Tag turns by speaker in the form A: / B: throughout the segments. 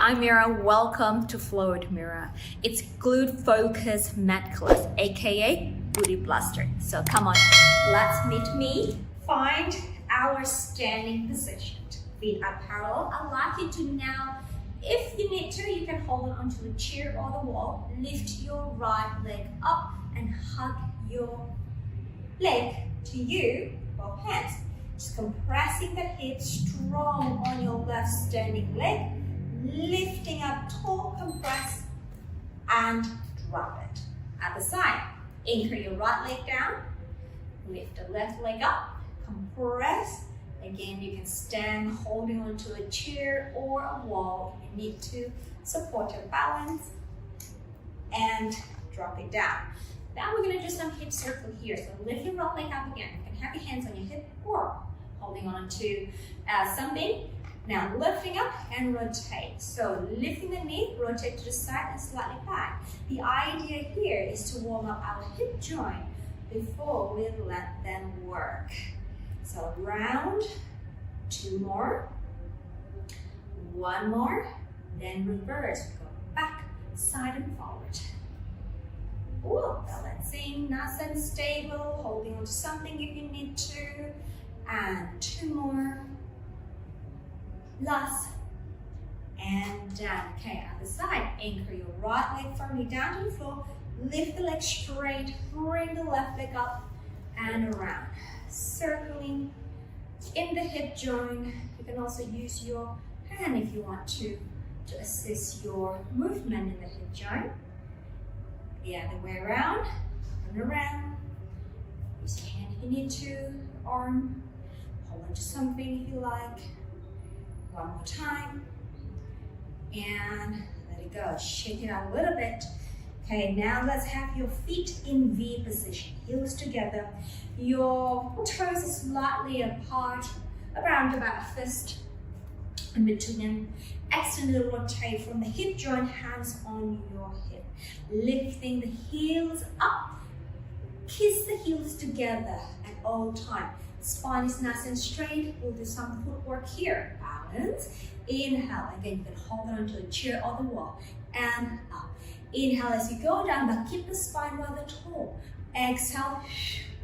A: I'm Mira. Welcome to Flow with Mira. It's glute focus mat class, aka booty blaster. So come on, let's meet me. Find our standing position. Feet are parallel. I'd like you to now, if you need to, you can hold on onto a chair or the wall. Lift your right leg up and hug your leg to you, both hands. Just compressing the hips strong on your left standing leg. Lifting up tall, compress, and drop it. At the side, anchor your right leg down. Lift the left leg up, compress. Again, you can stand holding onto a chair or a wall. You need to support your balance and drop it down. Now we're going to do some hip circle here. So lift your right leg up again. You can have your hands on your hip or holding on to something. Now lifting up and rotate. So lifting the knee, rotate to the side and slightly back. The idea here is to warm up our hip joint before we let them work. So round, two more, one more, then reverse. Go back, side and forward. Balancing, nice and stable, holding on to something if you need to. And two more. Last. And down. Okay, other side. Anchor your right leg firmly down to the floor. Lift the leg straight. Bring the left leg up and around. Circling in the hip joint. You can also use your hand if you want to assist your movement in the hip joint. The other way around. Turn around. Use your hand if you need to. Arm. Hold on to something if you like. One more time. And let it go. Shake it out a little bit. Okay, now let's have your feet in V position. Heels together. Your toes are slightly apart, around about a fist in between them. Externally rotate from the hip joint, hands on your hip. Lifting the heels up. Kiss the heels together at all times. Spine is nice and straight. We'll do some footwork here. Balance. Inhale. Again, you can hold on to a chair or the wall. And up. Inhale as you go down, but keep the spine rather tall. Exhale.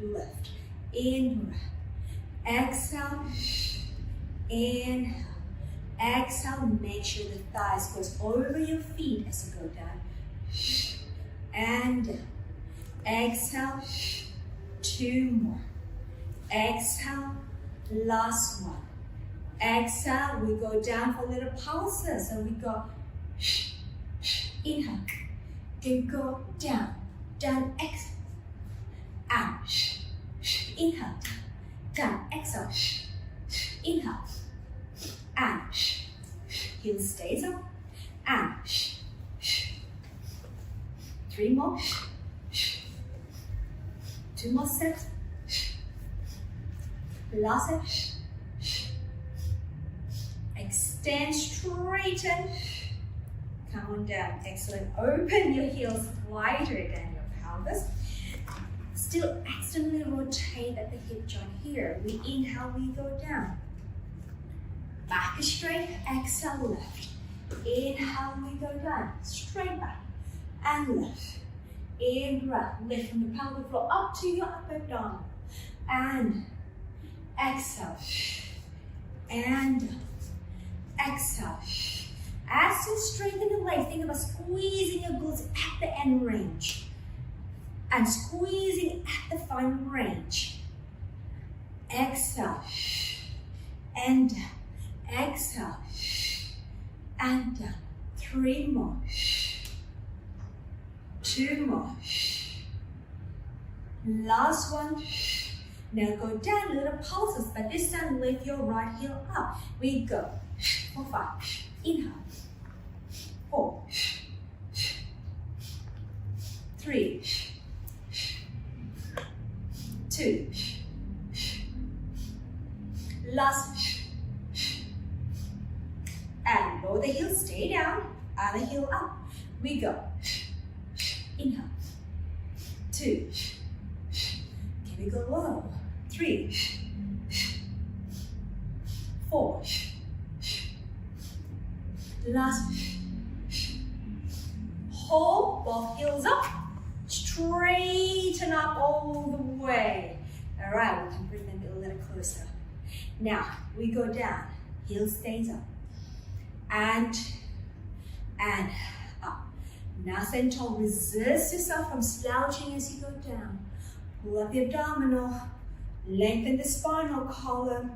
A: Lift. In. Exhale. Inhale. Exhale. Make sure the thighs goes over your feet as you go down. And down. Exhale. Two more. Exhale, last one. Exhale, we go down for little pulses. So we go, inhale, then go down, down, exhale, out, inhale, down, exhale, inhale, and heel stays up, and three more, two more sets. Last set. Extend, straighten. Come on down. Excellent. Open your heels wider than your pelvis. Still externally rotate at the hip joint here. We inhale, we go down. Back is straight. Exhale, left. Inhale, we go down. Straight back and left. In breath. Lift from the pelvic floor up to your upper abdomen. And exhale, and exhale. As you straighten the legs, think about squeezing your glutes at the end range and squeezing at the final range. Exhale, and exhale, and down. Three more, two more. Last one. Now go down, little pulses, but this time lift your right heel up. We go for 5. Inhale. 4. 3. 2. Last. And lower the heel, stay down. Other heel up. We go. Inhale. 2. Can we go low? 3, 4, last both heels up. Straighten up all the way. All right, we can bring them a little closer. Now, we go down. Heel stays up. And up. Nice and tall. Resist yourself from slouching as you go down. Pull up the abdominal. Lengthen the spinal column.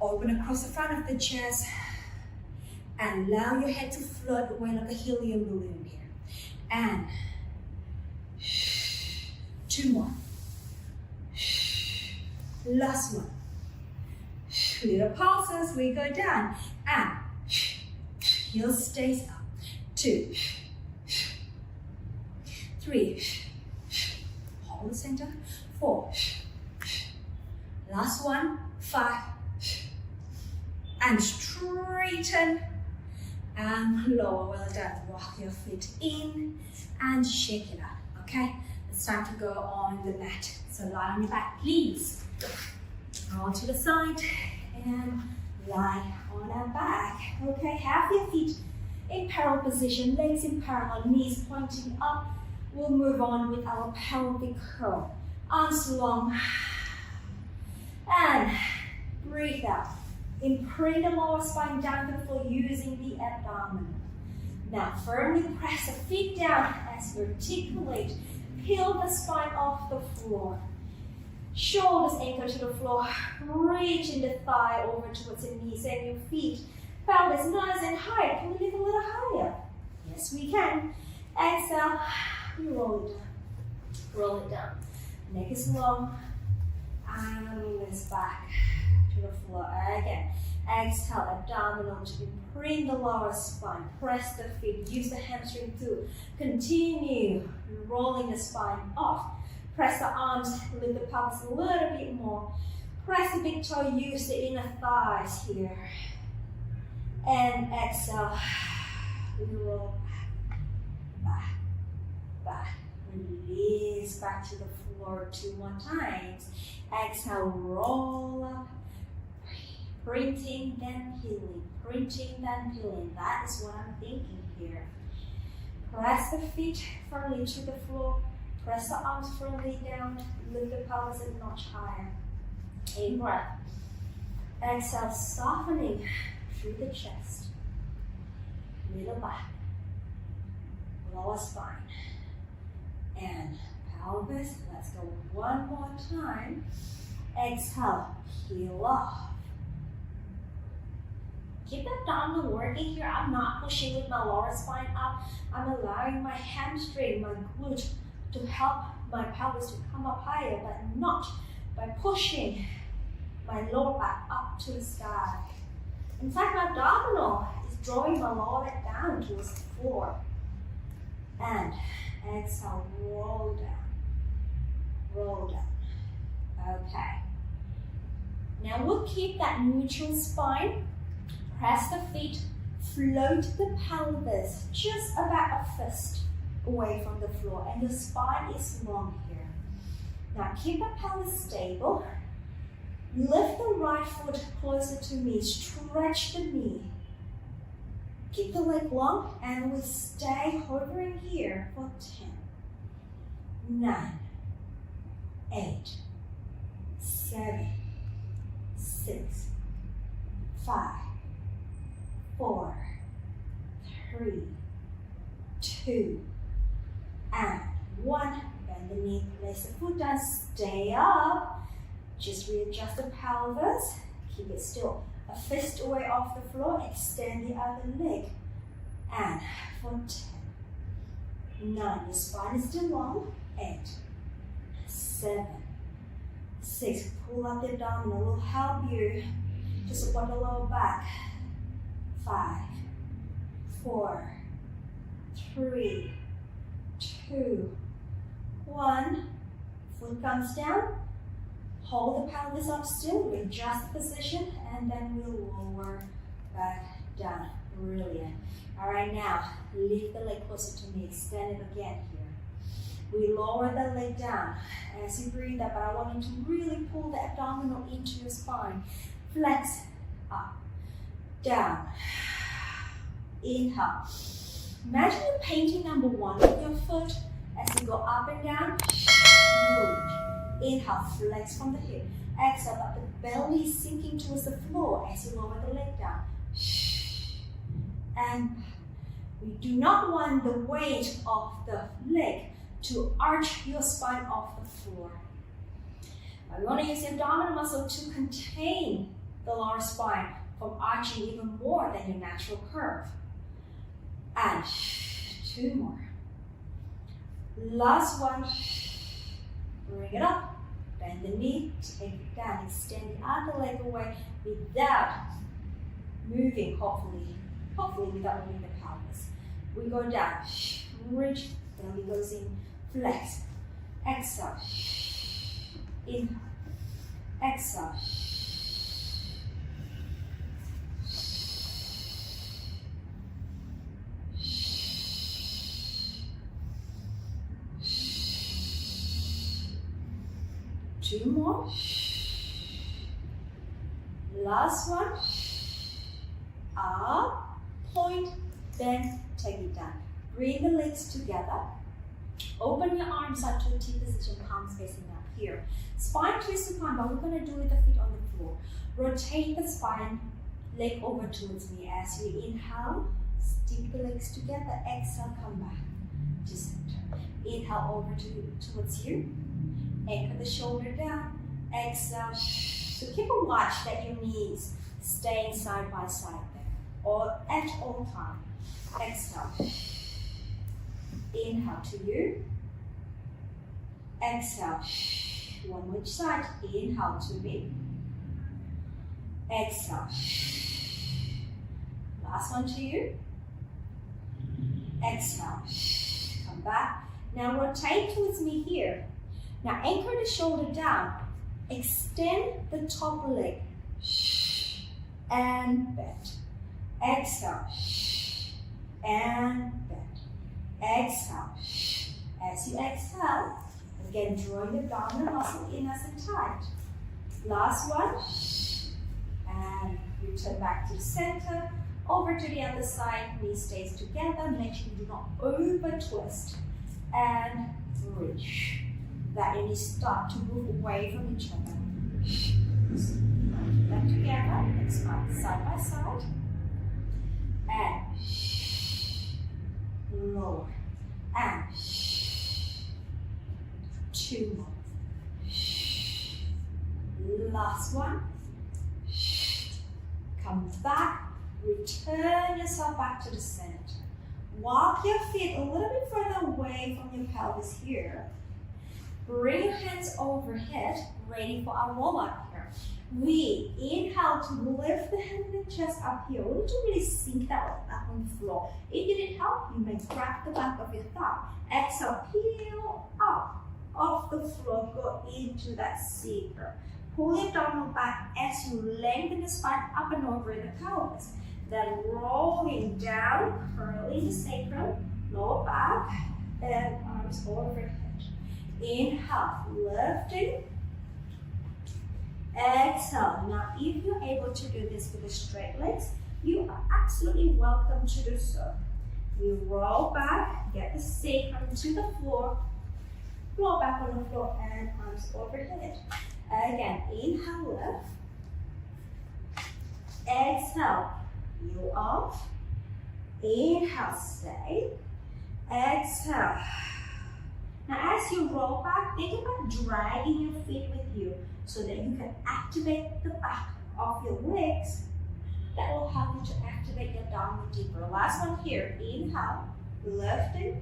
A: Open across the front of the chest. And allow your head to float away like a helium balloon here. And 2 more. Last one. Little pulses, we go down. And heel stays up. 2, 3, hold the center. 4, last one. 5, and straighten and lower. Well done. Rock your feet in and shake it up. Okay, it's time to go on the mat. So lie on your back, please. Roll to the side and lie on our back. Okay, have your feet in parallel position, legs in parallel, knees pointing up. We'll move on with our pelvic curl. Arms long. And breathe out. Imprint the lower spine down to the floor using the abdomen. Now firmly press the feet down as you articulate. Peel the spine off the floor. Shoulders anchor to the floor. Reach in the thigh over towards the knees and your feet. Pelvis nice and high. Can we lift a little higher? Yes, we can. Exhale. Roll it down. Roll it down. Neck is long. And release back to the floor. Again. Exhale, abdominal to imprint the lower spine. Press the feet. Use the hamstring to continue rolling the spine off. Press the arms, lift the pelvis a little bit more. Press the big toe, use the inner thighs here. And exhale, roll back, back. Release back to the floor 2 more times. Exhale, roll up. Printing, then peeling. Printing, then peeling. That is what I'm thinking here. Press the feet firmly to the floor. Press the arms firmly down. Lift the pelvis a notch higher. In breath. Exhale, softening through the chest. Middle back. Lower spine. And pelvis. Let's go one more time. Exhale, peel off. Keep the abdominal working here. I'm not pushing with my lower spine up. I'm allowing my hamstring, my glute to help my pelvis to come up higher, but not by pushing my lower back up to the sky. In fact, my abdominal is drawing my lower back down towards the floor. And exhale, roll down. Roll down. Okay. Now we'll keep that neutral spine. Press the feet, float the pelvis just about a fist away from the floor, and the spine is long here. Now keep the pelvis stable. Lift the right foot closer to me, stretch the knee. Keep the leg long, and we stay hovering here for 10, 9, 8, 7, 6, 5, 4, 3, 2, and 1. Bend the knee, place the foot down, stay up. Just readjust the pelvis. Keep it still. A fist away off the floor. Extend the other leg. And for 10, 9. Your spine is still long. 8, 7, 6. Pull up the abdominal. Will help you to support the lower back. 5, 4, 3, 2, 1. Foot comes down. Hold the pelvis up still. Adjust the position, and then we'll lower back down. Brilliant. All right, now lift the leg closer to me. Extend it again here. We lower the leg down as you breathe up. But I want you to really pull the abdominal into your spine. Flex up, down. Inhale. Imagine you're painting number 1 with your foot as you go up and down. Move. Inhale, flex from the hip. Exhale, but the belly is sinking towards the floor as you lower the leg down. And we do not want the weight of the leg to arch your spine off the floor. But we want to use the abdominal muscle to contain the lower spine from arching even more than your natural curve. And 2 more. Last one. Bring it up. Bend the knee, take it down, extend the other leg away without moving, hopefully without moving the pelvis. We go down, reach, belly goes in, flex, exhale, inhale, exhale, two more. Last one. Up, point, bend, take it down. Bring the legs together. Open your arms up to a T position, palms facing up here. Spine twist upon, but we're going to do it with the feet on the floor. Rotate the spine, leg over towards me as you inhale. Stick the legs together. Exhale, come back to center. Inhale over towards you. Anchor the shoulder down. Exhale. So keep a watch that your knees staying side by side there, or at all time. Exhale. Inhale to you. Exhale. One more each side. Inhale to me. Exhale. Last one to you. Exhale. Come back. Now rotate towards me here. Now anchor the shoulder down. Extend the top leg. And bend. Exhale. And bend. Exhale. As you exhale, again drawing the abdominal muscle in nice and tight. Last one. And return back to the center. Over to the other side. Knee stays together. Make sure you do not over twist. And reach. That you start to move away from each other. Back together. Next one, side by side. And lower. And 2 more. Last one. Come back. Return yourself back to the center. Walk your feet a little bit further away from your pelvis here. Bring your hands overhead, ready for our roll-up here. We inhale to lift the head and the chest up here. We need to really sink that up on the floor. If it didn't help, you may grab the back of your thumb. Exhale, peel up off the floor, go into that seeker. Pull your abdominal back as you lengthen the spine up and over the pelvis. Then rolling down, curling the sacrum, lower back, and arms overhead. Inhale, lifting. Exhale. Now, if you're able to do this with the straight legs, you are absolutely welcome to do so. You roll back, get the sacrum to the floor, roll back on the floor, and arms overhead. Again, inhale, lift. Exhale, heel off. Inhale, stay. Exhale. Now as you roll back, think about dragging your feet with you so that you can activate the back of your legs. That will help you to activate your abdominal deeper. Last one here. Inhale, lifting.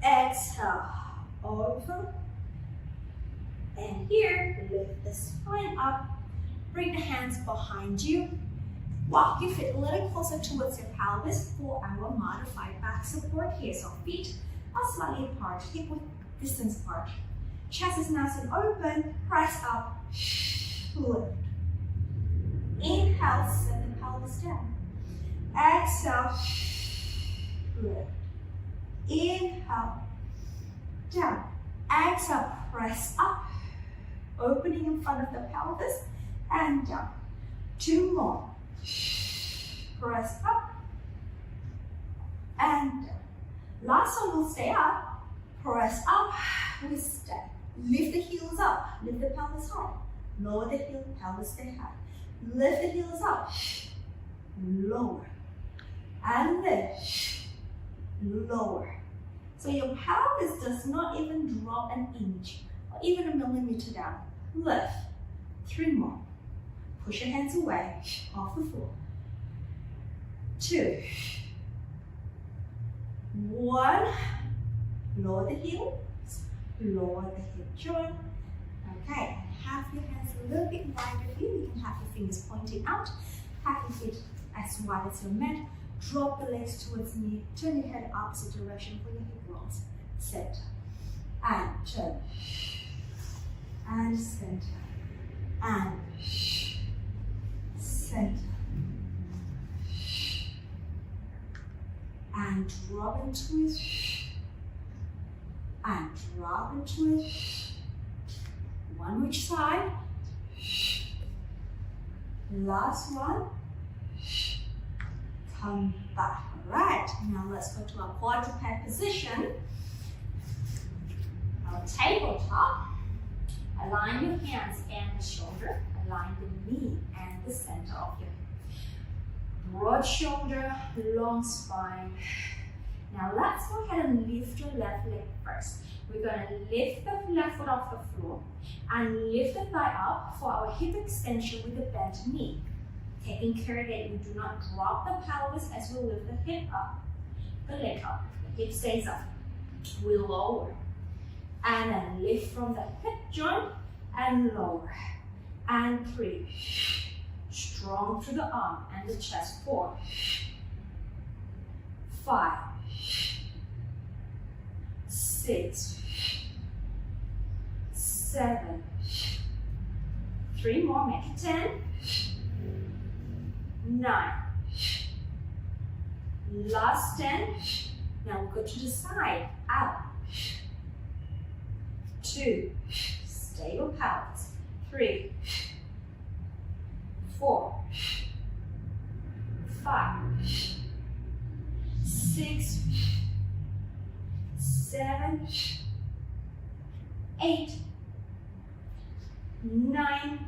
A: Exhale, over. And here, lift the spine up. Bring the hands behind you. Walk your feet a little closer towards your pelvis for our modified back support here. So feet are slightly apart, hip width distance apart. Chest is nice and open, press up, lift. Inhale, set the pelvis down. Exhale, lift. Inhale, down. Exhale, press up, opening in front of the pelvis, and down. 2 more. Press up, and down. Last one will stay up. Press up, we step. Lift the heels up, lift the pelvis high. Lower the heel, pelvis stay high. Lift the heels up, lower, and lift, lower. So your pelvis does not even drop an inch or even a millimeter down. Lift. 3 more. Push your hands away off the floor. 2, 1. Lower the heels, lower the hip joint. Okay, have your hands a little bit wider here. You can have your fingers pointing out. Have your feet as wide as your mat. Drop the legs towards me. Turn your head opposite direction for your hip rolls. Center and turn and center and center and drop and twist and drop and twist. One each side. Last one. Come back. All right, now let's go to our quadruped position. Our tabletop. Align your hands and the shoulder. Align the knee and the center of your hip. Broad shoulder, long spine. Now let's go ahead and lift your left leg first. We're going to lift the left foot off the floor and lift the thigh up for our hip extension with the bent knee. Taking care that you do not drop the pelvis as we lift the hip up, the leg up, the hip stays up. We lower and then lift from the hip joint and lower. And 3. Strong through the arm and the chest. 4, 5, 6, 7, 3 more, make it 10, 9, last 10, now we'll go to the side, out, 2, stable pelvis, 3, 4, 5, 6, 7, 8, 9,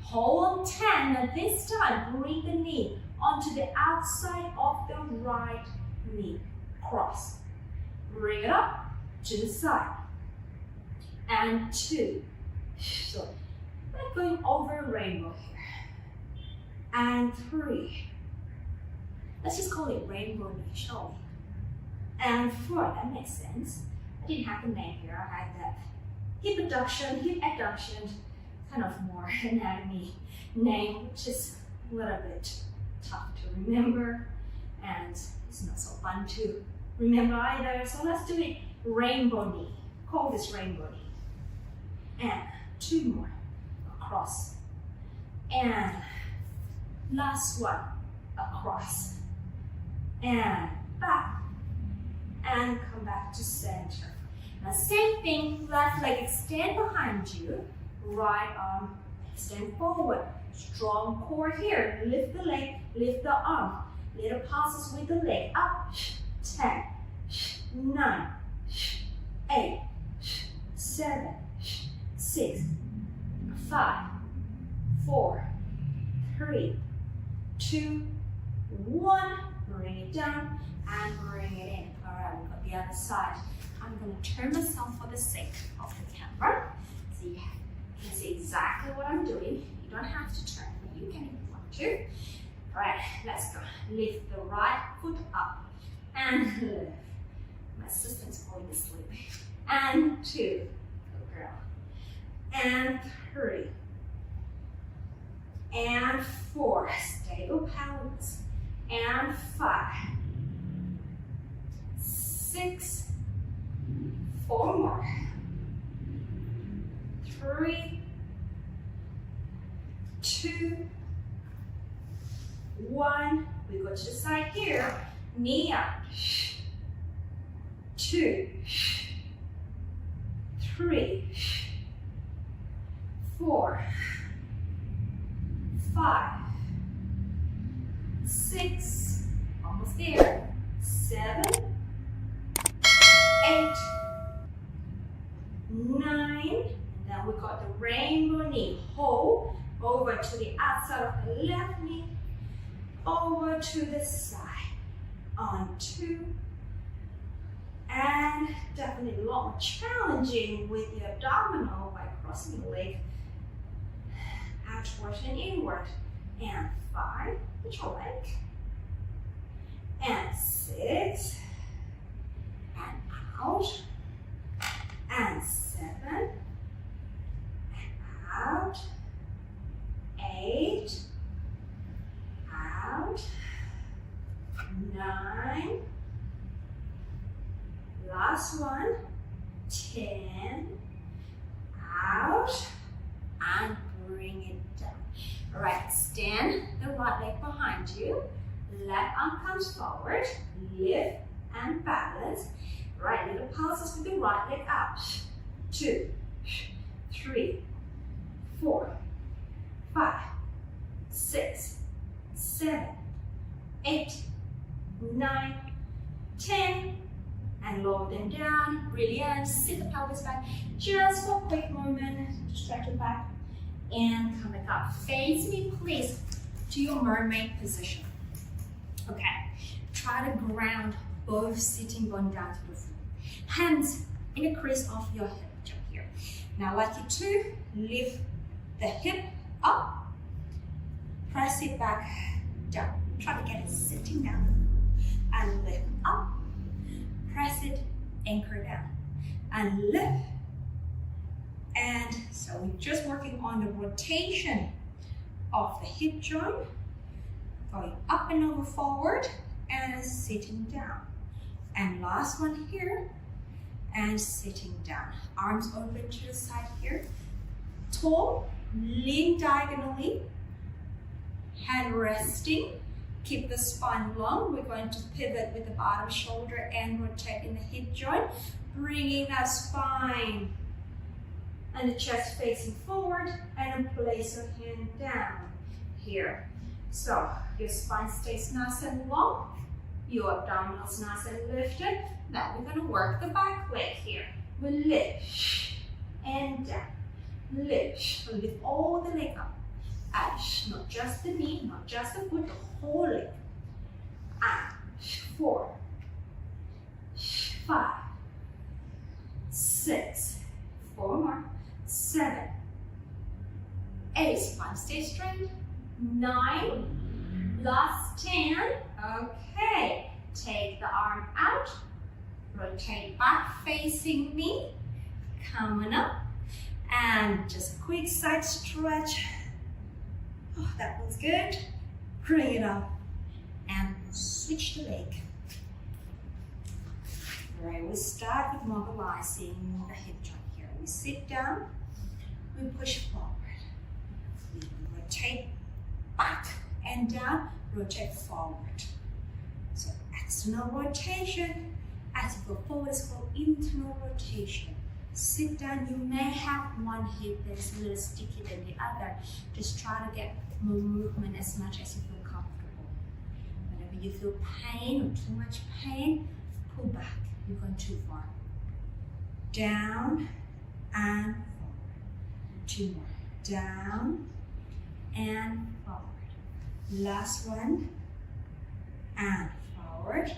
A: hold on 10. Now this time, bring the knee onto the outside of the right knee. Cross. Bring it up to the side. And 2. So, we're going over a rainbow here. And 3. Let's just call it rainbow knee, shall we? And 4, that makes sense. I didn't have a name here. I had that hip abduction, hip adduction, kind of more anatomy name, which is a little bit tough to remember and it's not so fun to remember either. So let's do it rainbow knee. Call this rainbow knee. And 2 more across. And last one across. And back. And come back to center. Now same thing, left leg extend behind you, right arm extend forward. Strong core here, lift the leg, lift the arm. Little pauses with the leg, up, 10, 9, 8, 7, 6, 5, 4, 3, 2, 1, bring it down and bring it in. All right, we've got the other side. I'm going to turn myself for the sake of the camera so you can see exactly what I'm doing. You don't have to turn, but you can if you want to. All right, let's go. Lift the right foot up and lift. My assistant's falling asleep. And 2, good girl. And 3. And 4, stable pelvis. And 5, 6, 4 more. 3, 2, 1. We go to the side here. Knee up. 2, 3, 4, 5, 6. almost there. 7, 8, 9, and then we got the rainbow knee. Hold over to the outside of the left knee, over to the side. On 2, and definitely a lot more challenging with the abdominal by crossing the leg outward and inward. And 5, put your leg. And 6, and out. And 7, and out. 8, out. 9, last one. 10, out, and bring it down. All right, extend the right leg behind you. Left arm comes forward, lift and balance. Right little pulses with the right leg out. 2, 3, 4, 5, 6, 7, 8, 9, 10, and lower them down. Brilliant. Sit the pelvis back just for a quick moment. Stretch it back and come back up. Face me, please, to your mermaid position. Okay. Try to ground both sitting bone down to the floor. Hands in the crease of your hip joint here. Now, I'd like you to lift the hip up, press it back down. Try to get it sitting down. And lift up, press it, anchor down, and lift. And so we're just working on the rotation of the hip joint, going up and over forward, and sitting down. And last one here, and sitting down. Arms open to the side here. Tall, lean diagonally, hand resting. Keep the spine long. We're going to pivot with the bottom shoulder and rotating the hip joint, bringing that spine and the chest facing forward, and then place your hand down here. So your spine stays nice and long, your abdominals nice and lifted. Now we're going to work the back leg here. We lift and down, lift all the leg up. Not just the knee, not just the foot, the whole leg. And 4, 5, 6, 4 more, 7, 8, spine stay straight, 9, last 10. Okay, take the arm out, rotate back facing me, coming up, and just a quick side stretch. Oh, that was good. Bring it up and switch the leg. All right, we start with mobilizing the hip joint here. We sit down, we push forward. We rotate back and down, rotate forward. So external rotation. As you go forward, it's called internal rotation. Sit down, you may have one hip that's a little stickier than the other. Just try to get more movement as much as you feel comfortable. Whenever you feel pain or too much pain, pull back. You're going too far. Down and forward. 2 more. Down and forward. Last one. And forward.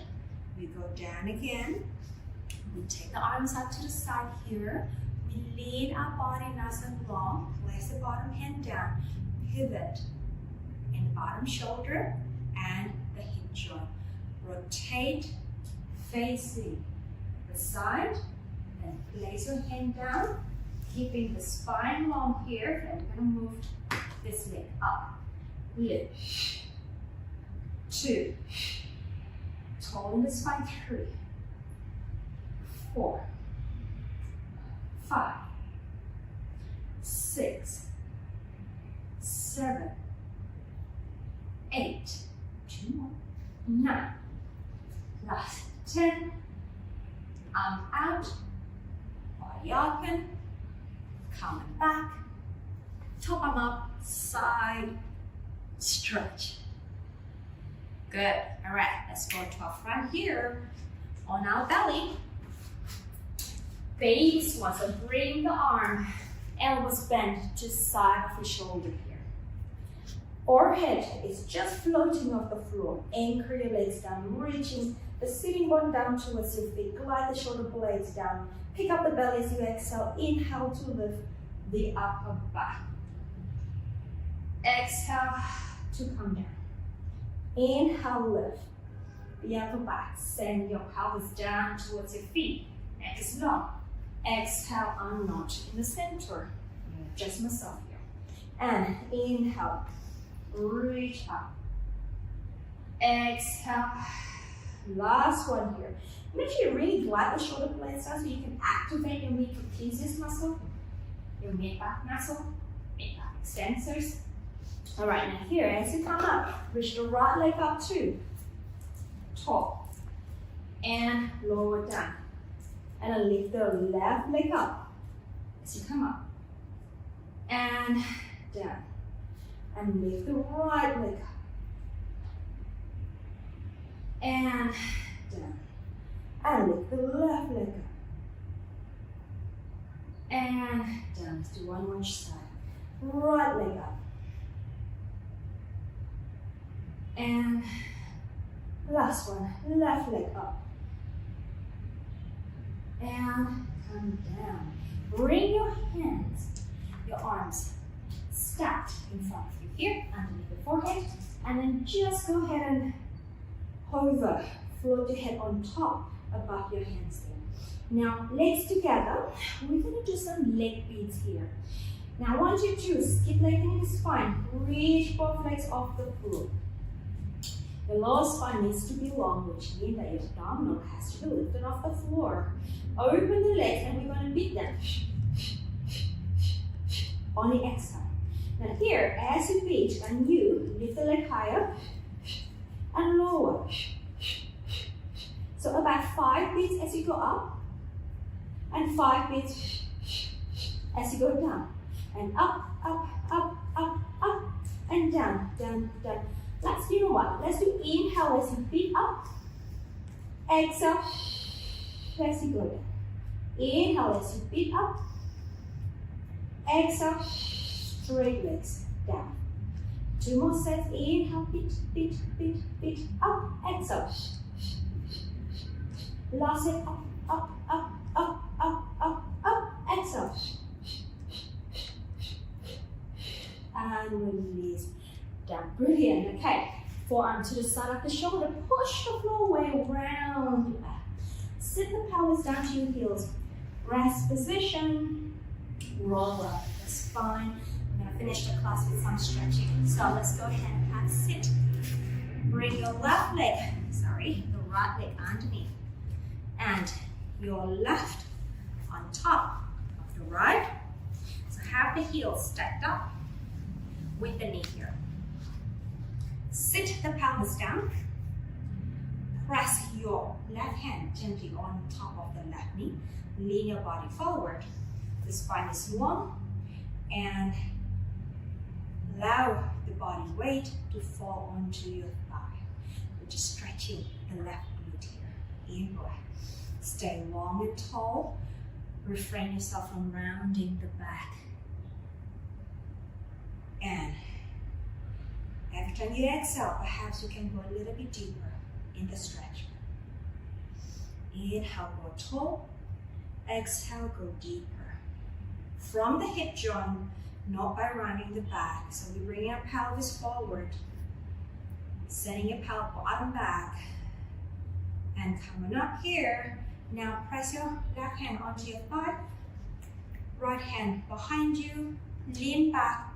A: We go down again. We take the arms out to the side here. We lean our body nice and long. Place the bottom hand down. Pivot in the bottom shoulder and the hip joint. Rotate facing the side. Then place your hand down. Keeping the spine long here. Then we're going to move this leg up. Lift. 2. Tall in the spine. 3. 4, 5, 6, 7, 8, 2 more, 9, last 10, arm out, body open, coming back, top arm up, side stretch. Good. All right, let's go to our front here on our belly. Baby swan. So bring the arm, elbows bent to side of the shoulder here. Forehead is just floating off the floor. Anchor your legs down, reaching the sitting bone down towards your feet. Glide the shoulder blades down. Pick up the belly as you exhale. Inhale to lift the upper back. Exhale to come down. Inhale, lift the upper back. Send your pelvis down towards your feet. Exhale. Exhale, unknot in the center. Just myself here. And inhale. Reach up. Exhale. Last one here. Make sure you really glide the shoulder blades down so you can activate your mid trapezius muscle, your mid-back muscle, mid-back extensors. All right, now here, as you come up, reach the right leg up to top and lower down. And then lift the left leg up as you come up and down. And lift the right leg up and down. And lift the left leg up and down. Let's do one more side. Right leg up and last one. Left leg up and come down. Bring your hands, your arms stacked in front of you here, underneath the forehead, and then just go ahead and hover, float your head on top above your hands there. Now, legs together, we're going to do some leg beats here. Now, I want you to skip lengthening the spine, reach both legs off the floor. The lower spine needs to be long, which means that your abdominal has to be lifted off the floor. Open the legs, and we're going to beat them on the exhale. Now here, as you beat, and you lift the leg higher and lower. So about 5 beats as you go up, and 5 beats as you go down. And up, up, up, up, up, and down, down, down. Let's do what? Let's do inhale as you beat up. Exhale as you go down. Inhale as you beat up. Exhale, straight legs down. 2 more sets. Inhale, beat, beat, beat, beat, up. Exhale. Last set, up, up, up, up, up, up, up. Exhale. And release. Down. Brilliant. Okay. Forearm to the side of the shoulder. Push the floor away, round your back. Sit the pelvis down to your heels. Rest position. Roll up the spine. I'm going to finish the class with some stretching. So let's go ahead and sit. Bring your left leg, the right leg underneath. And your left on top of the right. So have the heels stacked up with the knee here. Sit the pelvis down. Press your left hand gently on top of the left knee. Lean your body forward. The spine is long, and allow the body weight to fall onto your thigh, which is stretching the left glute here. In breath. Stay long and tall. Refrain yourself from rounding the back. And every time you exhale, perhaps you can go a little bit deeper in the stretch. Inhale, go tall. Exhale, go deeper. From the hip joint, not by rounding the back. So we bring our pelvis forward, sending your bottom back, and coming up here. Now press your left hand onto your thigh, right hand behind you, lean back,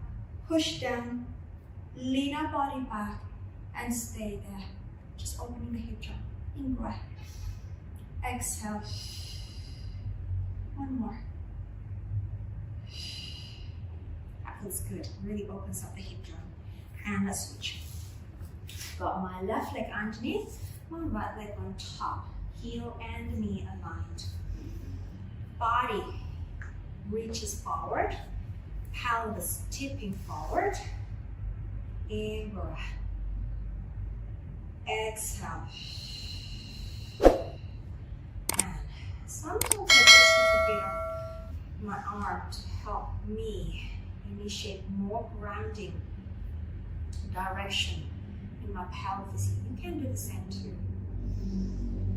A: push down, lean our body back, and stay there. Just opening the hip joint. In breath. Exhale. One more. That feels good. Really opens up the hip joint. And let's switch. Got my left leg underneath, my right leg on top. Heel and knee aligned. Body reaches forward. Pelvis tipping forward. In breath. exhale. And sometimes I just use a bit of my arm to help me initiate more grounding direction in my pelvis. You can do the same too.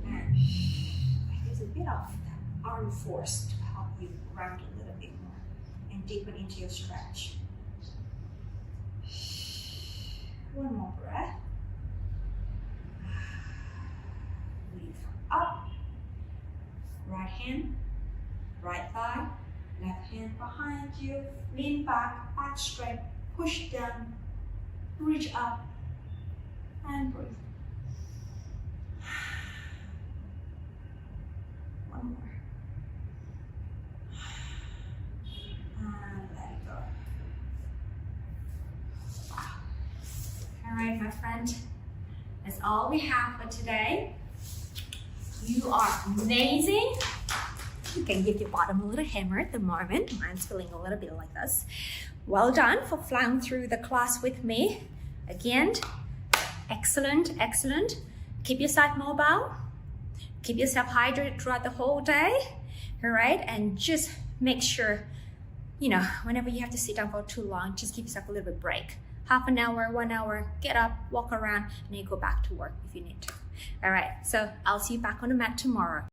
A: And there's a bit of that arm force to help you ground a little bit more and deepen into your stretch. One more breath. Breathe up. Right hand, right thigh, left hand behind you. Lean back, back straight, push down, reach up, and breathe. One more. And let it go. Wow. All right, my friend, that's all we have for today. You are amazing. You can give your bottom a little hammer at the moment. Mine's feeling a little bit like this. Well done for flying through the class with me. Again, excellent, excellent. Keep yourself mobile. Keep yourself hydrated throughout the whole day. All right, and just make sure, you know, whenever you have to sit down for too long, just give yourself a little bit break. Half an hour, 1 hour, get up, walk around, and then you go back to work if you need to. All right, so I'll see you back on the mat tomorrow.